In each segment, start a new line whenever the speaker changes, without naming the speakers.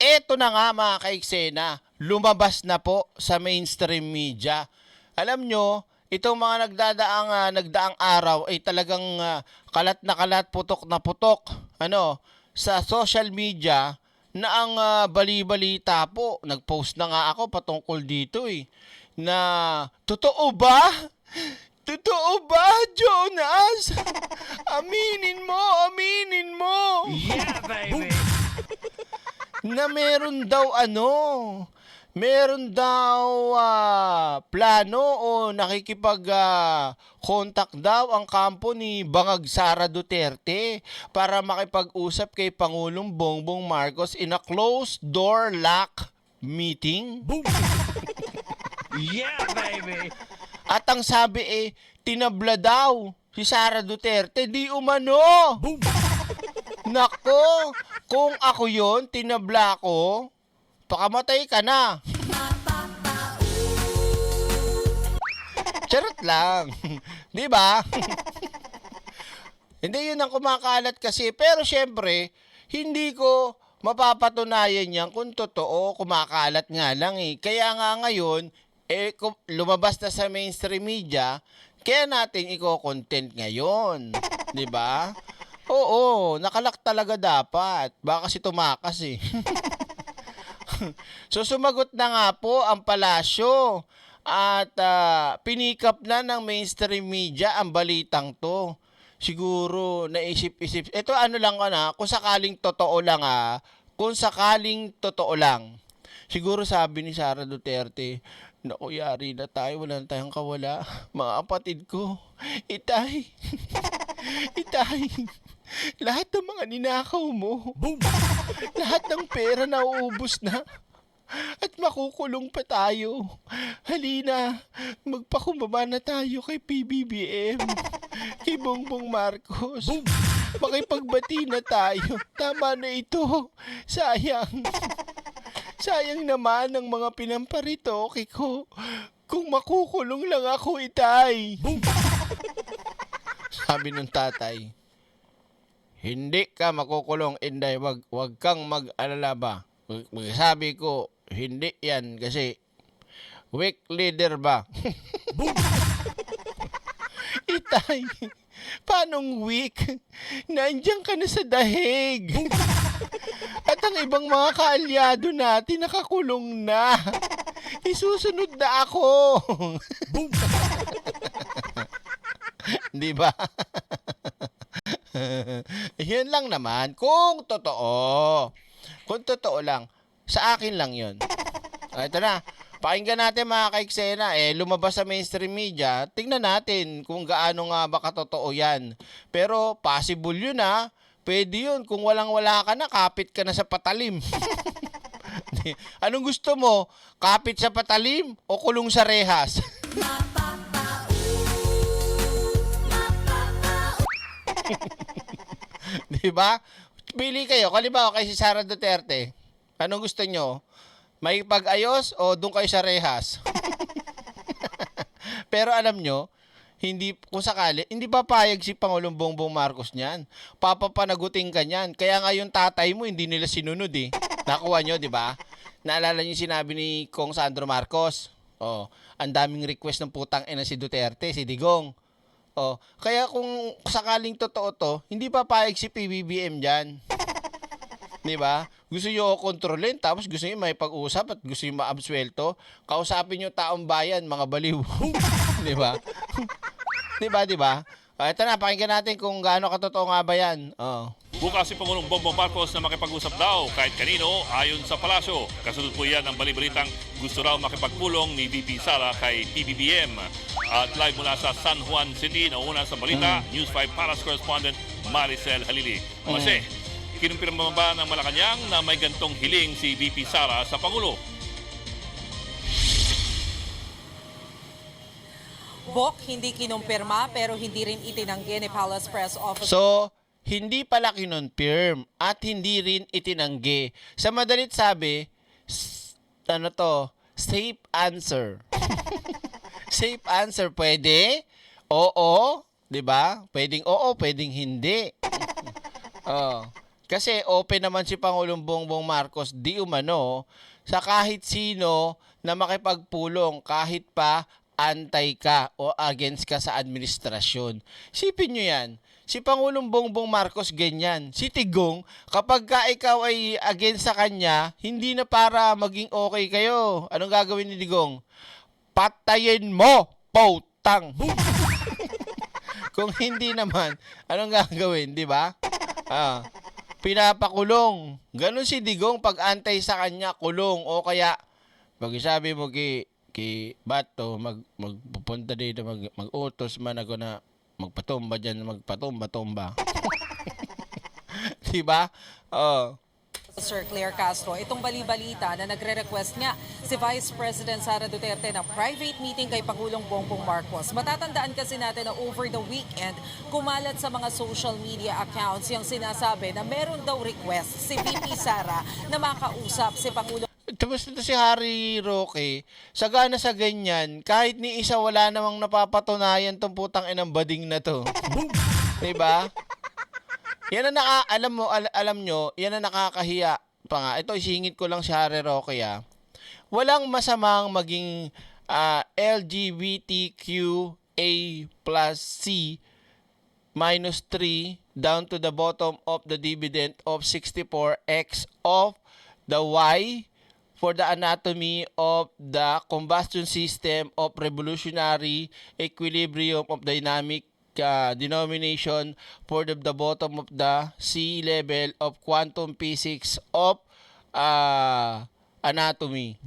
Eto na nga mga kaiksena, lumabas na po sa mainstream media. Alam nyo, itong mga nagdaang araw ay talagang kalat na kalat, putok na putok sa social media na ang bali-balita po. Nag-post na nga ako patungkol dito na totoo ba? Totoo ba, Jonas? Aminin mo, aminin mo.
Yeah, baby!
Na meron daw plano o contact daw ang kampo ni Bangag Sara Duterte para makipag-usap kay Pangulong Bongbong Marcos in a closed door lock meeting.
Boom! Yeah, baby!
At ang sabi tinabla daw si Sara Duterte, di umano.
Boom!
Nako, kung ako yon, tinabla ko, pakamatay ka na. Charot lang. Di ba? Hindi yun ang kumakalat kasi. Pero syempre, hindi ko mapapatunayan yan kung totoo, kumakalat nga lang Kaya nga ngayon, lumabas na sa mainstream media, kaya natin i-content ngayon. Di ba? Oo, nakalak talaga dapat. Baka kasi tumakas So sumagot na nga po ang palasyo at pinikap na ng mainstream media ang balitang to. Siguro naisip-isip. Ito lang kung sakaling totoo lang kung sakaling totoo lang. Siguro sabi ni Sara Duterte, naku, yari na tayo, wala na tayong kawala. Mga kapatid ko, itay, itay, lahat ng mga ninakaw mo,
Boom!
lahat ng pera na uubos na. At makukulong pa tayo. Halina, magpakumbaba na tayo kay PBBM, kay Bongbong Marcos.
Boom!
Makipagbati na tayo. Tama na ito. Sayang. Sayang naman ang mga pinamparitoke ko. Kung makukulong lang ako, itay.
Boom!
Sabi ng tatay, hindi ka makukulong, Inday. Wag kang mag-alala ba. Sabi ko, hindi yan kasi weak leader ba?
Boom!
Itay, paanong weak? Nandiyan ka na sa dahig. At ang ibang mga kaalyado natin nakakulong na. Isusunod na ako.
Boom!
Di ba? Yan lang naman. Kung totoo. Kung totoo lang. Sa akin lang yun. Ito na. Pakinggan natin mga kaiksena. Lumabas sa mainstream media. Tingnan natin kung gaano nga ba katotoo yan. Pero possible yun Pwede yun. Kung walang-wala ka na, kapit ka na sa patalim. Anong gusto mo? Kapit sa patalim o kulong sa rehas? Di ba? Pili kayo. Halimbawa kay si Sara Duterte. Anong gusto nyo? May pag-ayos o doon kayo sa rehas? Pero alam nyo, kung sakali, hindi papayag si Pangulong Bongbong Marcos niyan. Papapanagutin ka niyan. Kaya nga yung tatay mo, hindi nila sinunod Nakuha nyo, di ba? Naalala niyo sinabi ni Kong Sandro Marcos. Ang daming request ng putang ina si Duterte, si Digong. Kaya kung sakaling totoo to, hindi papayag si PBBM diyan. 'Di ba? Gusto niyo kontrolin, tapos gusto niyo may pag-usap at gusto niyo maabsuelto. Kausapin niyo taong bayan, mga baliw. 'Di ba? 'Di ba? Ito na, pakinggan natin kung gaano katotoo nga ba 'yan.
Bukas si Pangulong Bongbong Marcos na makipag-usap daw kahit kanino ayon sa palasyo. Kasunod po yan ang balibalitang gusto raw makipagpulong ni VP Sara kay PBBM. At live mula sa San Juan City, nauna sa balita, News 5 Palace correspondent Maricel Halili. Kasi, kinumpirma ba ng Malacanang na may gantong hiling si VP Sara sa Pangulo?
Bok, hindi kinumpirma pero hindi rin itinanggi ni Palace Press Officer.
So, hindi pala kinonfirm at hindi rin itinanggi. Sa madalit sabi, safe answer. Safe answer, pwede? Oo, 'di ba? Pwedeng oo, pwedeng hindi. Kasi open naman si Pangulong Bongbong Marcos di umano sa kahit sino na makipagpulong kahit pa antay ka o against ka sa administrasyon. Sipin nyo yan. Si Pangulong Bongbong Marcos ganyan. Si Tigong, kapag ka ikaw ay against sa kanya, hindi na para maging okay kayo. Anong gagawin ni Tigong? Patayin mo, pautang. Kung hindi naman, anong gagawin, di ba? Pinapakulong. Ganon si Digong pag antay sa kanya, kulong. O kaya, pag sabi mo kay Bato, magpupunta dito, mag-utos man ako na magpatumba dyan, magpatumba-tumba. Diba?
Sir Claire Castro, itong bali-balita na nagre-request nga si Vice President Sara Duterte ng private meeting kay Pangulong Bongbong Marcos. Matatandaan kasi natin na over the weekend, kumalat sa mga social media accounts yung sinasabi na meron daw request si VP Sara na makausap si Pangulong.
Tapos ito si Harry Roque, sagana sa ganyan, kahit ni isa wala namang napapatunayan tong putang inang bading na to. Diba? Yan ang alam nyo, yan ang nakakahiya pa nga. Ito, isingit ko lang si Harry Roque, Walang masamang maging LGBTQA plus C minus 3 down to the bottom of the dividend of 64x of the Y for the anatomy of the combustion system of revolutionary equilibrium of dynamic denomination for the bottom of the C level of quantum physics of anatomy.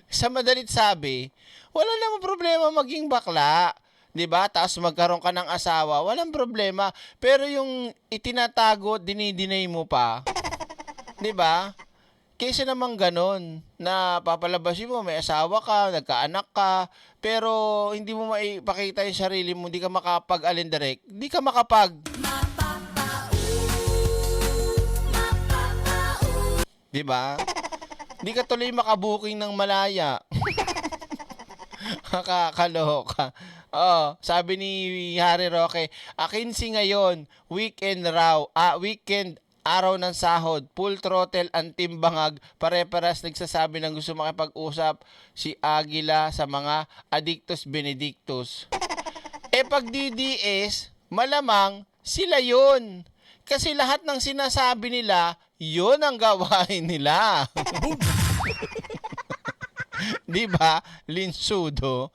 Sa madalit sabi, wala namang problema maging bakla. 'Di ba? Tapos magkaroon ka ng asawa, walang problema. Pero yung itinatago, dinidinay mo pa. 'Di ba? Kaysa naman ganon, na papalabasin mo, may asawa ka, nagkaanak ka, pero hindi mo maipakita yung sarili mo, hindi ka makapag-alindirect, hindi ka di ba? Hindi ka tuloy makabuking ng malaya. Kakaloka. Sabi ni Harry Roque, akinsi ngayon, weekend araw ng sahod, full throttle ang timbangag, pare-paras nagsasabi ng gusto makipag-usap si Aguila sa mga Addictus Benedictus. Pag DDS, malamang sila yun. Kasi lahat ng sinasabi nila, yun ang gawain nila. Di ba? Linsudo.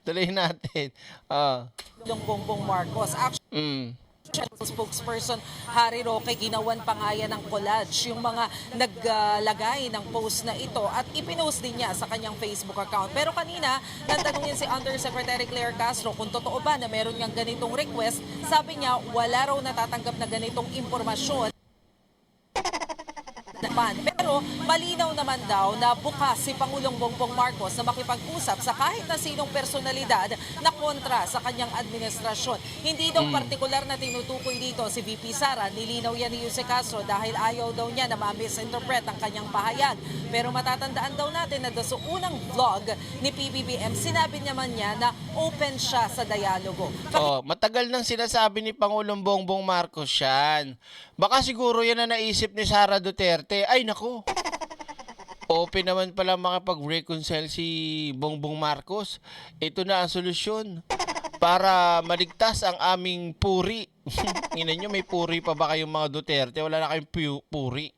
Tuloy natin.
Bongbong Marcos. Spokesperson Harry Roque, ginawan pa nga yan ng collage yung mga naglagay ng post na ito at ipinost din niya sa kanyang Facebook account. Pero kanina, natanungin si Undersecretary Claire Castro kung totoo ba na meron niyang ganitong request. Sabi niya, wala raw natatanggap na ganitong impormasyon. Pero malinaw naman daw na bukas si Pangulong Bongbong Marcos na makipag-usap sa kahit na sinong personalidad na kontra sa kanyang administrasyon. Hindi daw partikular na tinutukoy dito si VP Sara. Nilinaw yan ni Jose Castro dahil ayaw daw niya na ma-misinterpret ang kanyang pahayag. Pero matatandaan daw natin na sa unang vlog ni PBBM, sinabi naman niya na open siya sa dialogo.
Matagal nang sinasabi ni Pangulong Bongbong Marcos yan. Baka siguro yan na naisip ni Sara Duterte. Ay nako, open naman pala makapag-reconcile si Bongbong Marcos. Ito na ang solusyon para maligtas ang aming puri. Ina nyo, may puri pa ba kayong mga Duterte? Wala na kayong puri.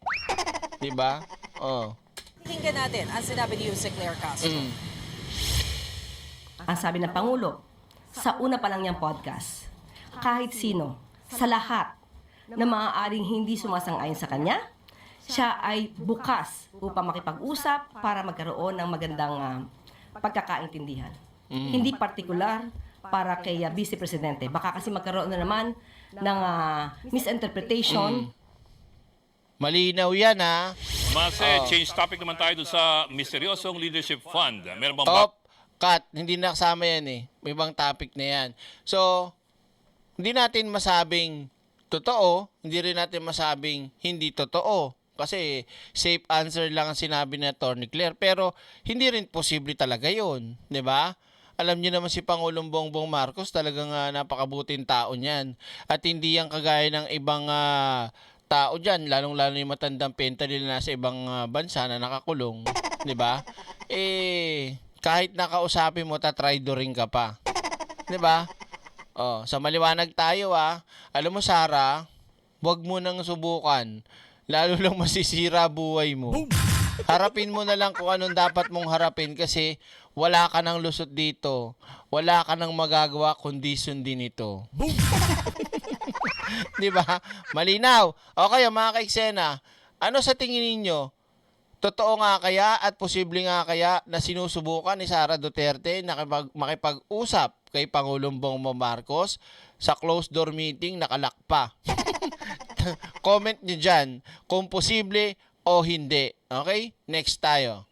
Diba?
Tingnan natin ang sinabi ni Jose Claire Castro.
Ang sabi ng Pangulo, sa una pa lang niyang podcast, kahit sino, sa lahat na maaaring hindi sumasang-ayon sa kanya, siya ay bukas upang makipag-usap para magkaroon ng magandang pagkakaintindihan. Hindi partikular para kay Vice Presidente. Baka kasi magkaroon na naman ng misinterpretation.
Malinaw yan, ha?
Change topic naman tayo dun sa misteryosong leadership fund. Meron bang
Top cut. Hindi nakasama yan, eh. May ibang topic na yan. So, hindi natin masabing totoo, hindi rin natin masabing hindi totoo. Kasi safe answer lang ang sinabi ni Atty. Claire. Pero hindi rin posible talaga yun. 'Di ba? Alam niyo naman si Pangulong Bongbong Marcos, talagang napakabuting tao niyan. At hindi yan kagaya ng ibang tao dyan, lalong-lalo yung matandang penta nila nasa ibang bansa na nakakulong. Di ba? Kahit nakausapin mo, tatraidoring ka pa. Di ba? Oh, sa maliwanag tayo Alam mo, Sara, wag mo nang subukan. Lalo lang masisira buhay mo. Harapin mo na lang kung anong dapat mong harapin kasi wala ka nang lusot dito. Wala ka nang magagawa kundi sundin ito. Di ba? Malinaw. O kayo mga kaiksena, ano sa tingin ninyo? Totoo nga kaya at posible nga kaya na sinusubukan ni Sara Duterte na makipag-usap kay Pangulong Bongbong Marcos sa closed door meeting nakalak pa? Comment nyo dyan kung posible o hindi. Okay? Next tayo.